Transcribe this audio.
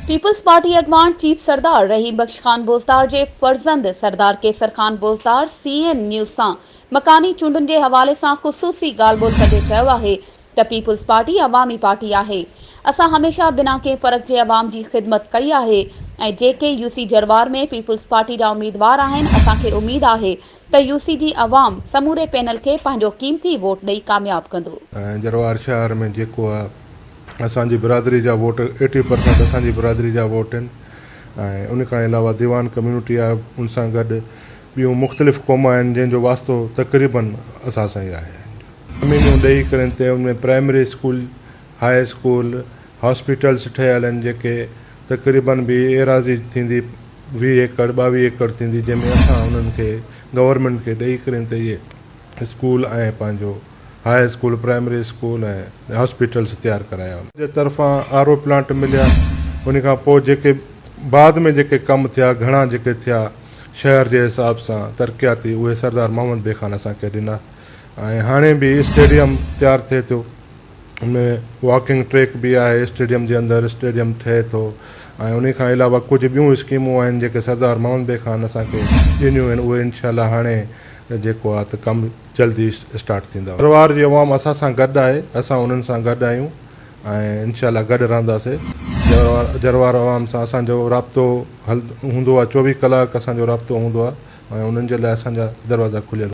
Peoples party अगवान chief सरदार रहीम बख्श खान बोज़दार जे फर्जंद सरदार केसर Khan Bozdar CN news सां मकानी चूंडुनि जे हवाले सां ख़ुसूसी ॻाल्हि ॿोल कंदे चयो आहे त पीपल्स पार्टी अवामी पार्टी आहे। असां हमेशा बिना कंहिं फ़र्क़ जे अवाम जी ख़िदमत कई आहे ऐं जेके UC जरवार में पीपल्स पार्टी जा उम्मीदवार आहिनि असांखे उम्मीद आहे त UC जी अवाम समूरे पैनल खे पंहिंजो क़ीमती वोट ॾेई कामयाब कंदो। जरवार शहर में जेको आहे असांजी बिरादरी जा वोट 80% असांजी बिरादरी जा वोट आहिनि ऐं उन खां अलावा दीवान कम्यूनिटी आहे, उन सां गॾु ॿियूं मुख़्तलिफ़ क़ौम आहिनि जंहिंजो वास्तो तक़रीबन असां सां ई आहे। ज़मीनूं ॾेई करे ते उनमें primary school, high school, hospitals ठहियल आहिनि जेके तक़रीबन बि एराज़ी थींदी 20 एकड़ 22 एकड़ थींदी, जंहिंमें असां उन्हनि खे गवर्नमेंट खे ॾेई करे ते इहे स्कूल ऐं पंहिंजो हाई स्कूल, प्राइमरी स्कूल ऐं हॉस्पिटल्स तैयार कराया। जे तरफ़ां RO प्लांट मिलिया, उन खां पोइ जेके बाद में जेके कम थिया घणा जेके थिया शहर जे हिसाब सां तरक़ियाती, उहे सरदार मोहम्मद बे खान असांखे ॾिना ऐं हाणे बि स्टेडियम तैयार थिए थो, उनमें वॉकिंग ट्रैक बि आहे, स्टेडियम जे अंदरि स्टेडियम ठहे थो ऐं उन खां अलावा कुझु ॿियूं स्कीमूं आहिनि जेके सरदार मोहम्मद बे खान असांखे ॾिनियूं आहिनि, उहे इंशाअल्लाह हाणे जेको आहे त कमु जल्दी स्टार्ट थींदा। जरवार जी अवाम असां सां गॾु आहे, असां उन्हनि सां गॾु आहियूं ऐं इंशाअल्लाह गॾु रहंदासीं। जरवार अवाम सां असांजो राब्तो हूंदो आहे, 24 कलाक असांजो राब्तो हूंदो आहे ऐं उन्हनि जे लाइ असांजा दरवाज़ा खुलियल